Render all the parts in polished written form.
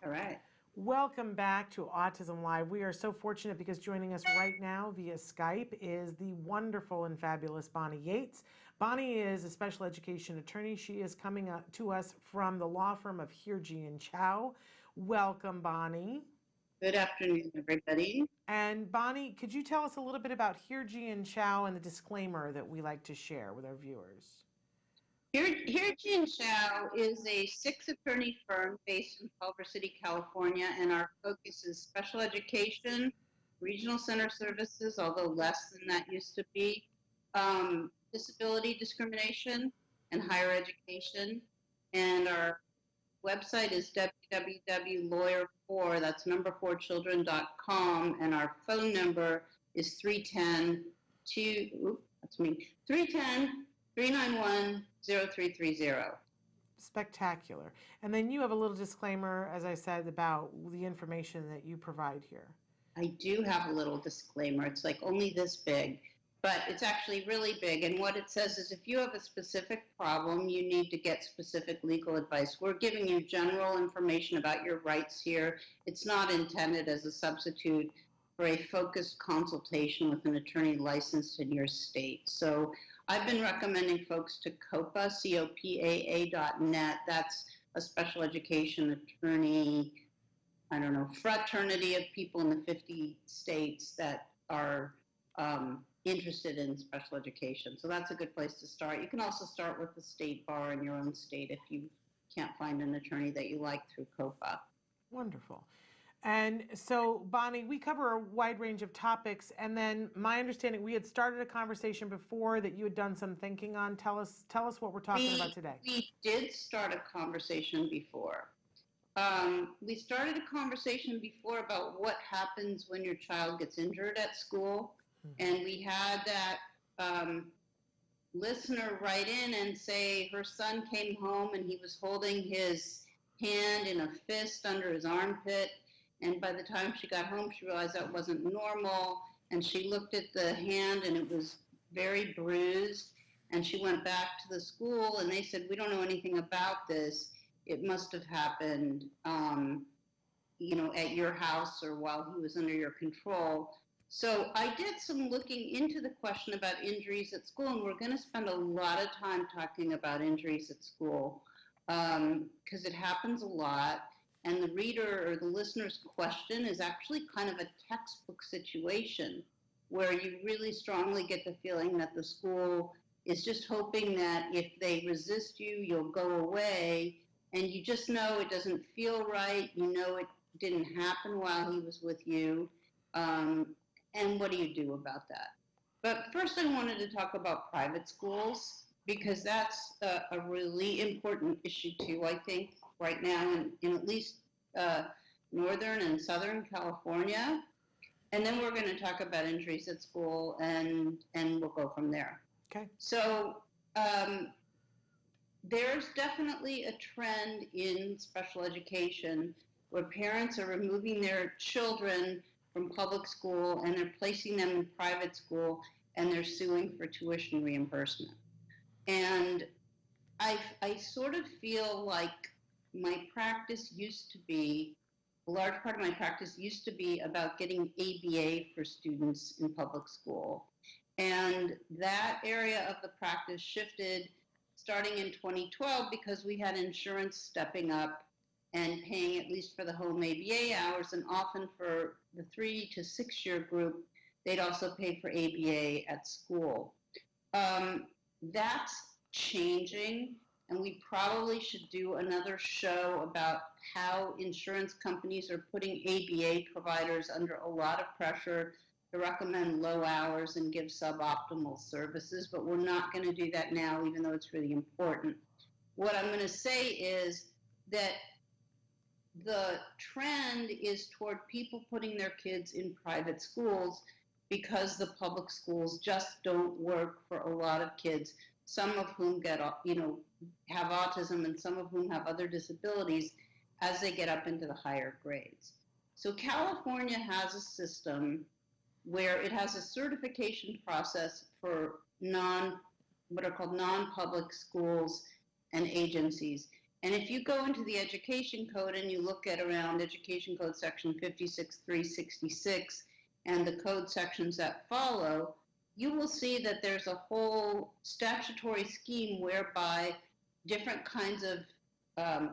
All right. Welcome back to Autism Live. We are so fortunate because joining us right now via Skype is the wonderful and fabulous Bonnie Yates. Bonnie is a special education attorney. She is coming to us from the law firm of Hirji and Chow. Welcome, Bonnie. Good afternoon, everybody. And Bonnie, could you tell us a little bit about Hirji and Chow and the disclaimer that we like to share with our viewers? Hirji and Chow is a 6-attorney firm based in Culver City, California, and our focus is special education, regional center services, although less than that used to be, disability discrimination, and higher education. And our website is www.lawyer4, that's number4children.com, and our phone number is 310-391-0330. Spectacular. And then you have a little disclaimer, as I said, about the information that you provide here. I do have a little disclaimer. It's like only this big, but it's actually really big. And what it says is if you have a specific problem, you need to get specific legal advice. We're giving you general information about your rights here. It's not intended as a substitute for a focused consultation with an attorney licensed in your state. So I've been recommending folks to COPA, COPAA.net. That's a special education attorney, fraternity of people in the 50 states that are interested in special education. So that's a good place to start. You can also start with the state bar in your own state if you can't find an attorney that you like through COPA. Wonderful. And so, Bonnie, we cover a wide range of topics. And then my understanding, we had started a conversation before that you had done some thinking on. Tell us what we're talking about today. We did start a conversation before. We started a conversation before about what happens when your child gets injured at school. And we had that listener write in and say her son came home and he was holding his hand in a fist under his armpit. And by the time she got home, she realized that wasn't normal. And she looked at the hand and it was very bruised. And she went back to the school and they said, we don't know anything about this. It must have happened, at your house or while he was under your control. So I did some looking into the question about injuries at school, and we're going to spend a lot of time talking about injuries at school because it happens a lot. And the reader or the listener's question is actually kind of a textbook situation where you really strongly get the feeling that the school is just hoping that if they resist you, you'll go away. And you just know it doesn't feel right. You know it didn't happen while he was with you. And what do you do about that? But first I wanted to talk about private schools because that's a really important issue too, I think, right now in at least Northern and Southern California. And then we're going to talk about injuries at school and we'll go from there. Okay. So there's definitely a trend in special education where parents are removing their children from public school and they're placing them in private school and they're suing for tuition reimbursement. And I sort of feel like my practice used to be, a large part of my practice used to be about getting ABA for students in public school. And that area of the practice shifted starting in 2012 because we had insurance stepping up and paying at least for the home ABA hours, and often for the 3 to 6 year group, they'd also pay for ABA at school. That's changing, and we probably should do another show about how insurance companies are putting ABA providers under a lot of pressure to recommend low hours and give suboptimal services, but we're not going to do that now, even though it's really important. What I'm going to say is that the trend is toward people putting their kids in private schools because the public schools just don't work for a lot of kids, some of whom have autism and some of whom have other disabilities as they get up into the higher grades. So California has a system where it has a certification process for what are called non-public schools and agencies. And if you go into the education code and you look at around education code section 56366 and the code sections that follow, you will see that there's a whole statutory scheme whereby different kinds of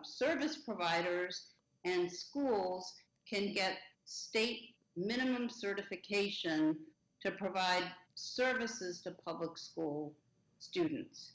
service providers and schools can get state minimum certification to provide services to public school students.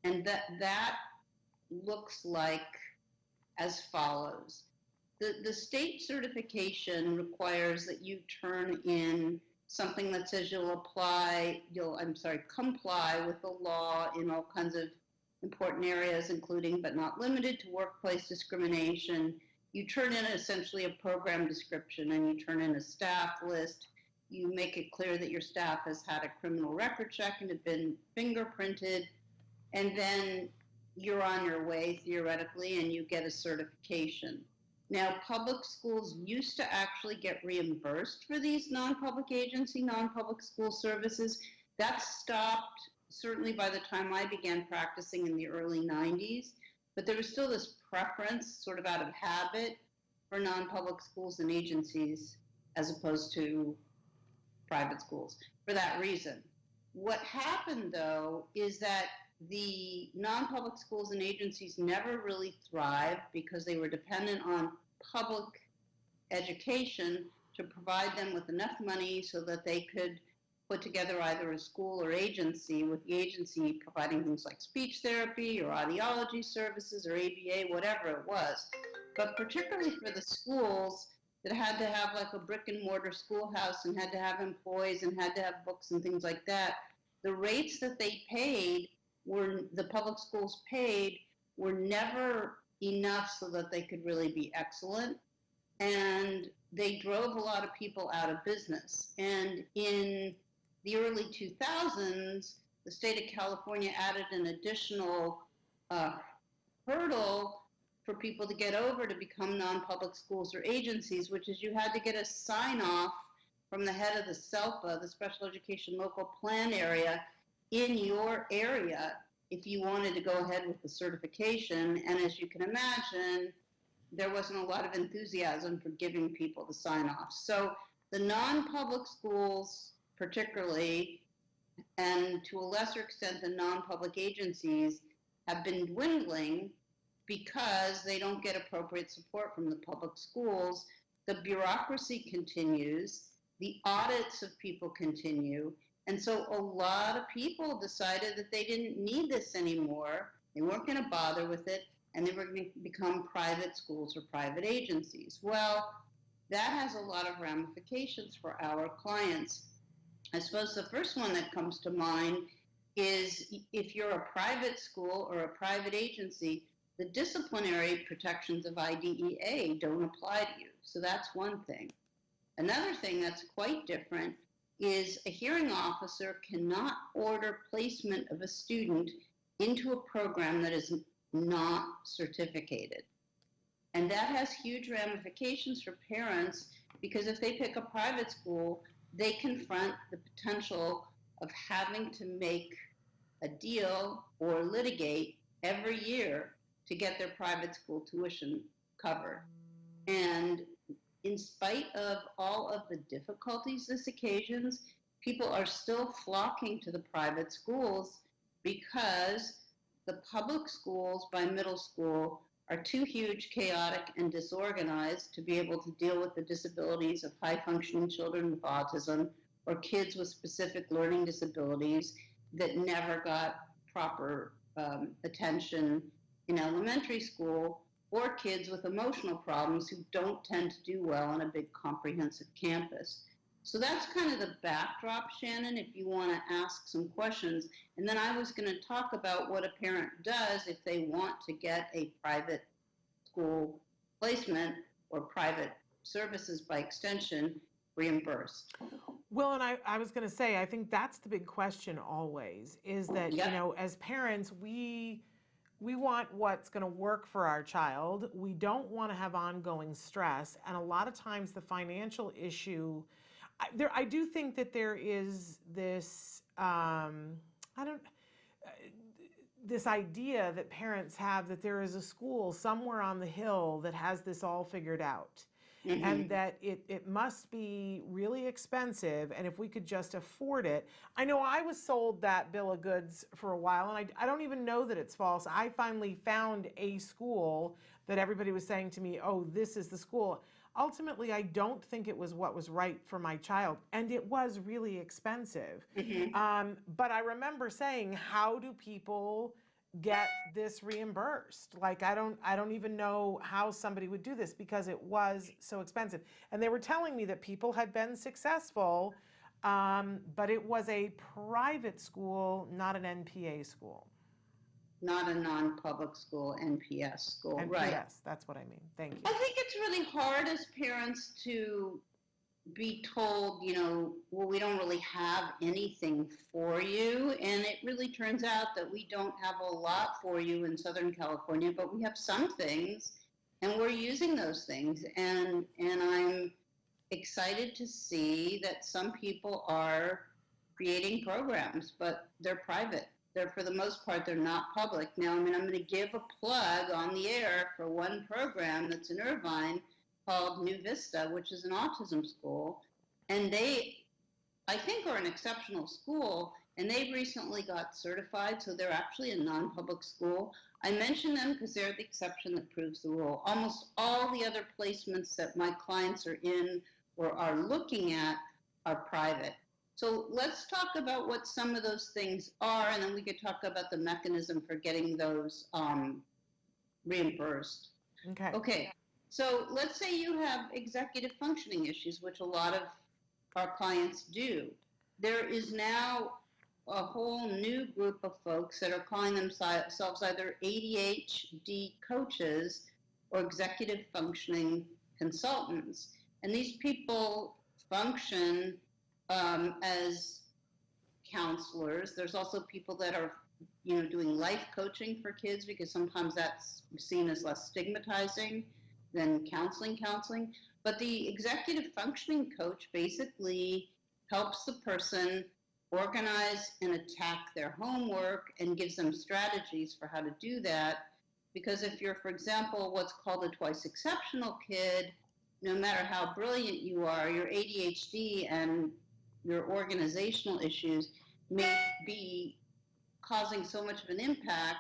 And that looks like as follows. The state certification requires that you turn in something that says comply with the law in all kinds of important areas, including but not limited to workplace discrimination. You turn in essentially a program description, and you turn in a staff list. You make it clear that your staff has had a criminal record check and have been fingerprinted, and then you're on your way theoretically and you get a certification. Now, public schools used to actually get reimbursed for these non-public agency, non-public school services. That stopped certainly by the time I began practicing in the early 90s, but there was still this preference sort of out of habit for non-public schools and agencies as opposed to private schools for that reason. What happened though is that the non-public schools and agencies never really thrived because they were dependent on public education to provide them with enough money so that they could put together either a school or agency, with the agency providing things like speech therapy or audiology services or ABA, whatever it was. But particularly for the schools that had to have like a brick and mortar schoolhouse and had to have employees and had to have books and things like that, the rates that they paid the public schools paid were never enough so that they could really be excellent. And they drove a lot of people out of business. And in the early 2000s, the state of California added an additional hurdle for people to get over to become non-public schools or agencies, which is you had to get a sign-off from the head of the SELPA, the Special Education Local Plan Area, in your area if you wanted to go ahead with the certification. And as you can imagine, there wasn't a lot of enthusiasm for giving people the sign off. So the non-public schools particularly, and to a lesser extent the non-public agencies, have been dwindling because they don't get appropriate support from the public schools. The bureaucracy continues, the audits of people continue, and so a lot of people decided that they didn't need this anymore. They weren't going to bother with it, and they were going to become private schools or private agencies. Well, that has a lot of ramifications for our clients. I suppose the first one that comes to mind is if you're a private school or a private agency, the disciplinary protections of IDEA don't apply to you. So that's one thing. Another thing that's quite different is a hearing officer cannot order placement of a student into a program that is not certificated. And that has huge ramifications for parents, because if they pick a private school, they confront the potential of having to make a deal or litigate every year to get their private school tuition covered. And in spite of all of the difficulties this occasions, people are still flocking to the private schools because the public schools by middle school are too huge, chaotic, and disorganized to be able to deal with the disabilities of high-functioning children with autism or kids with specific learning disabilities that never got proper attention in elementary school, or kids with emotional problems who don't tend to do well on a big comprehensive campus. So that's kind of the backdrop, Shannon, if you want to ask some questions. And then I was going to talk about what a parent does if they want to get a private school placement or private services by extension reimbursed. Well, and I was going to say, I think that's the big question always, is that, Yep. you know, as parents, we want what's going to work for our child. We don't want to have ongoing stress. And a lot of times the financial issue, I do think that there is this, this idea that parents have that there is a school somewhere on the hill that has this all figured out. And that it must be really expensive, and if we could just afford it. I know I was sold that bill of goods for a while, and I don't even know that it's false. I finally found a school that everybody was saying to me, oh, this is the school. Ultimately, I don't think it was what was right for my child, and it was really expensive. But I remember saying, how do people get this reimbursed? Like, I don't even know how somebody would do this because it was so expensive. And they were telling me that people had been successful, but it was a private school, not an NPA school. Not a non-public school, NPS school, NPS, right? That's what I mean. Thank you. I think it's really hard as parents to be told, well, we don't really have anything for you. And it really turns out that we don't have a lot for you in Southern California, but we have some things, and we're using those things. And I'm excited to see that some people are creating programs, but they're private. They're, for the most part, they're not public. Now, I'm going to give a plug on the air for one program that's in Irvine called New Vista, which is an autism school. And they, I think, are an exceptional school, and they recently got certified, so they're actually a non-public school. I mention them because they're the exception that proves the rule. Almost all the other placements that my clients are in or are looking at are private. So let's talk about what some of those things are, and then we could talk about the mechanism for getting those reimbursed. Okay. So let's say you have executive functioning issues, which a lot of our clients do. There is now a whole new group of folks that are calling themselves either ADHD coaches or executive functioning consultants. And these people function as counselors. There's also people that are, doing life coaching for kids, because sometimes that's seen as less stigmatizing than counseling. But the executive functioning coach basically helps the person organize and attack their homework and gives them strategies for how to do that. Because if you're, for example, what's called a twice exceptional kid, no matter how brilliant you are, your ADHD and your organizational issues may be causing so much of an impact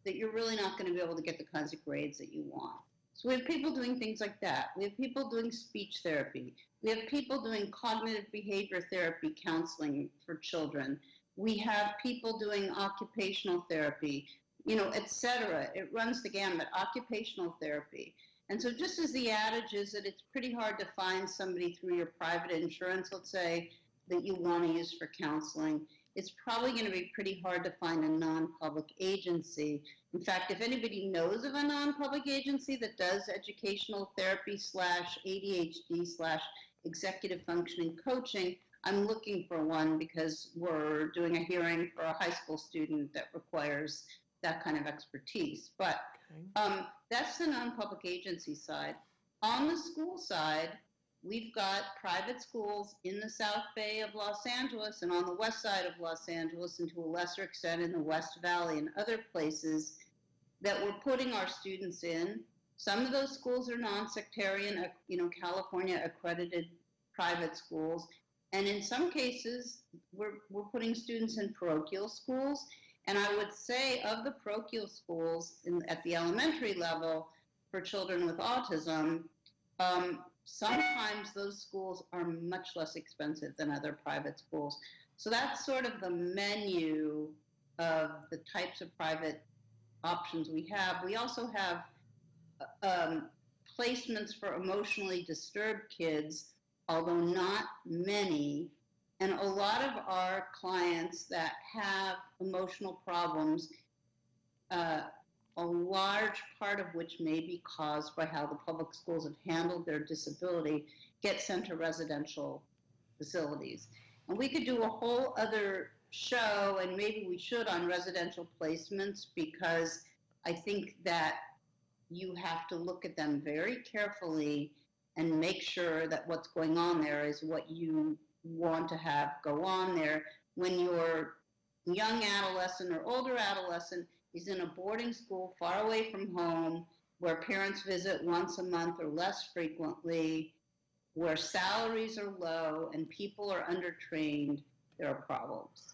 that you're really not going to be able to get the kinds of grades that you want. So we have people doing things like that. We have people doing speech therapy. We have people doing cognitive behavior therapy counseling for children. We have people doing occupational therapy, et cetera. It runs the gamut, occupational therapy. And so just as the adage is that it's pretty hard to find somebody through your private insurance, let's say, that you want to use for counseling, it's probably going to be pretty hard to find a non-public agency. In fact, if anybody knows of a non-public agency that does educational therapy / ADHD / executive functioning coaching, I'm looking for one because we're doing a hearing for a high school student that requires that kind of expertise. But that's the non-public agency side. On the school side, we've got private schools in the South Bay of Los Angeles and on the west side of Los Angeles, and to a lesser extent in the West Valley and other places that we're putting our students in. Some of those schools are non-sectarian, California accredited private schools. And in some cases, we're putting students in parochial schools. And I would say of the parochial schools at the elementary level for children with autism, sometimes those schools are much less expensive than other private schools. So that's sort of the menu of the types of private options we have. We also have placements for emotionally disturbed kids, although not many. And a lot of our clients that have emotional problems, a large part of which may be caused by how the public schools have handled their disability, get sent to residential facilities. And we could do a whole other show, and maybe we should, on residential placements, because I think that you have to look at them very carefully and make sure that what's going on there is what you want to have go on there. When you're young adolescent or older adolescent, He's in a boarding school far away from home, where parents visit once a month or less frequently, where salaries are low and people are undertrained. There are problems.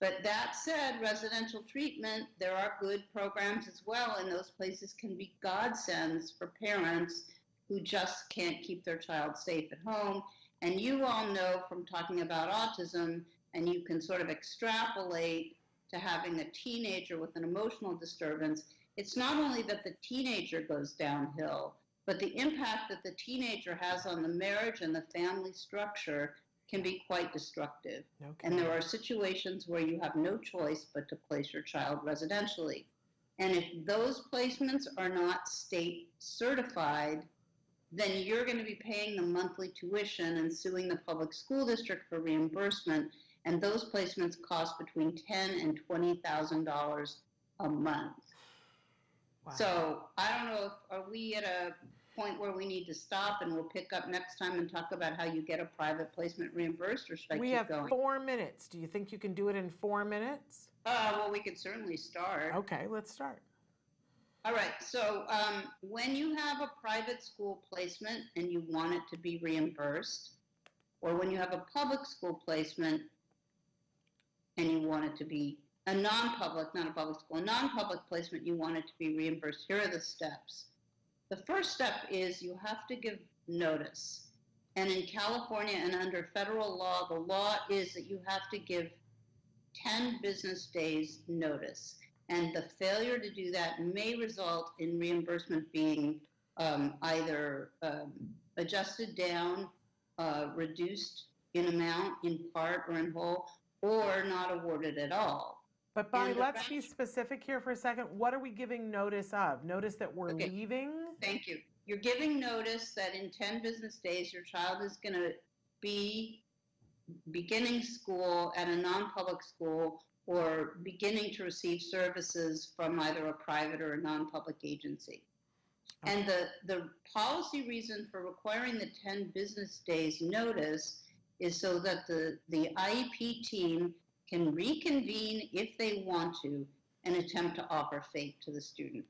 But that said, residential treatment, there are good programs as well, and those places can be godsends for parents who just can't keep their child safe at home. And you all know from talking about autism, and you can sort of extrapolate to having a teenager with an emotional disturbance, it's not only that the teenager goes downhill, but the impact that the teenager has on the marriage and the family structure can be quite destructive. Okay. And there are situations where you have no choice but to place your child residentially. And if those placements are not state certified, then you're going to be paying the monthly tuition and suing the public school district for reimbursement. And those placements cost between $10,000 and $20,000 a month. Wow. So I don't know if are we at a point where we need to stop and we'll pick up next time and talk about how you get a private placement reimbursed, or should I We keep have going? 4 minutes. Do you think you can do it in 4 minutes? Well, we could certainly start. Okay, let's start. All right. So when you have a private school placement and you want it to be reimbursed, or when you have a public school placement and you want it to be a non-public, not a public school, a non-public placement, you want it to be reimbursed, here are the steps. The first step is you have to give notice. And in California and under federal law, the law is that you have to give 10 business days notice. And the failure to do that may result in reimbursement being either adjusted down, reduced in amount, in part or in whole, or not awarded at all. But Bonnie, let's be specific here for a second. What are we giving notice of? Notice that we're leaving? Thank you. You're giving notice that in 10 business days, your child is going to be beginning school at a non-public school or beginning to receive services from either a private or a non-public agency. Okay. And the policy reason for requiring the 10 business days notice is so that the IEP team can reconvene if they want to and attempt to offer FAPE to the student.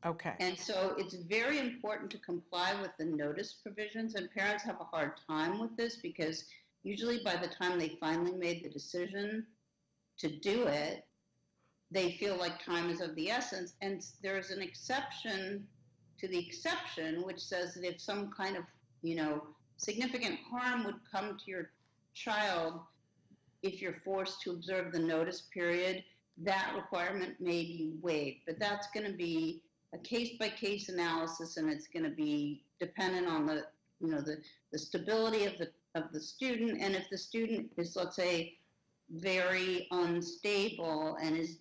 Okay. And so it's very important to comply with the notice provisions, and parents have a hard time with this because usually by the time they finally made the decision to do it, they feel like time is of the essence. And there's an exception to the exception, which says that if some kind of, significant harm would come to your child if you're forced to observe the notice period, that requirement may be waived. But that's going to be a case-by-case analysis, and it's going to be dependent on the stability of the student. And if the student is, let's say, very unstable and is,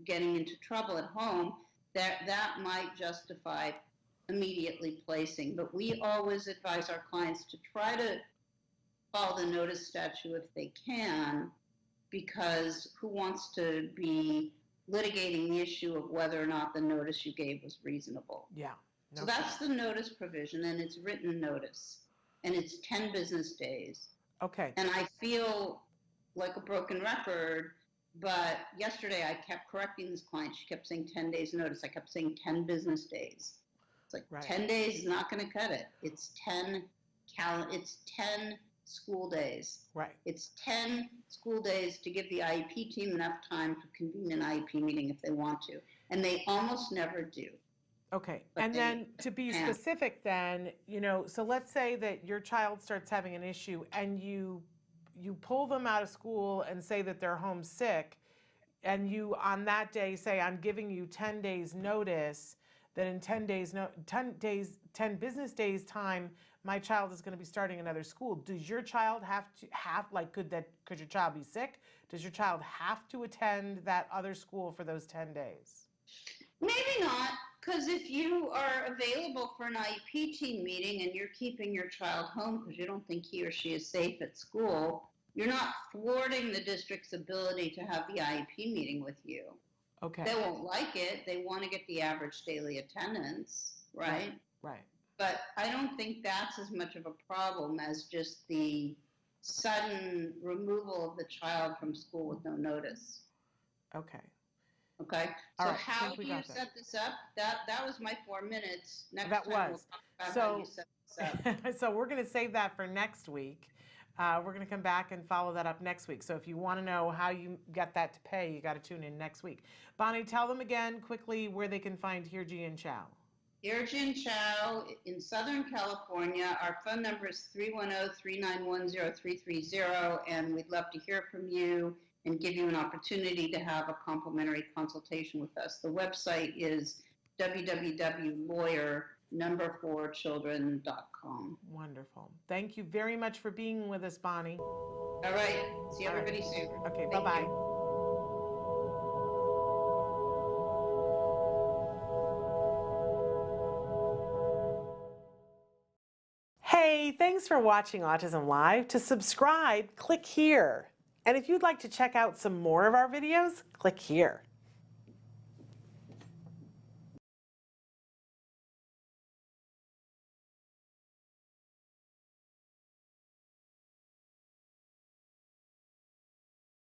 getting into trouble at home, that might justify immediately placing. But we always advise our clients to try to follow the notice statute if they can, because who wants to be litigating the issue of whether or not the notice you gave was reasonable? Yeah. No, so that's the notice provision, and it's written notice, and it's 10 business days. Okay. And I feel like a broken record, but yesterday I kept correcting this client. She kept saying 10 days notice. I kept saying 10 business days. It's like, right. 10 days is not going to cut it. It's 10 school days. Right. It's 10 school days to give the IEP team enough time to convene an IEP meeting if they want to. And they almost never do. Okay. And then to be specific then, so let's say that your child starts having an issue and you pull them out of school and say that they're homesick, and you on that day say, I'm giving you 10 days notice that in 10 business days time, my child is going to be starting another school. Does your child could your child be sick? Does your child have to attend that other school for those 10 days? Maybe not, because if you are available for an IEP team meeting and you're keeping your child home because you don't think he or she is safe at school, you're not thwarting the district's ability to have the IEP meeting with you. Okay. They won't like it. They want to get the average daily attendance, right? Right. But I don't think that's as much of a problem as just the sudden removal of the child from school with no notice. Okay. Okay, All so right, I how think we you got that. set this up, that was my 4 minutes. Next That time we'll was. talk about how you So, set this up. so we're going to save that for next week. We're going to come back and follow that up next week. So if you want to know how you get that to pay, you got to tune in next week. Bonnie, tell them again quickly where they can find Hirji and Chow. Irjin Chow in Southern California. Our phone number is 310-391-0330, and we'd love to hear from you and give you an opportunity to have a complimentary consultation with us. The website is www.lawyer4children.com. Wonderful. Thank you very much for being with us, Bonnie. All right. See everybody soon. Okay, Thank bye-bye. you. Hey, thanks for watching Autism Live. To subscribe, click here. And if you'd like to check out some more of our videos, click here.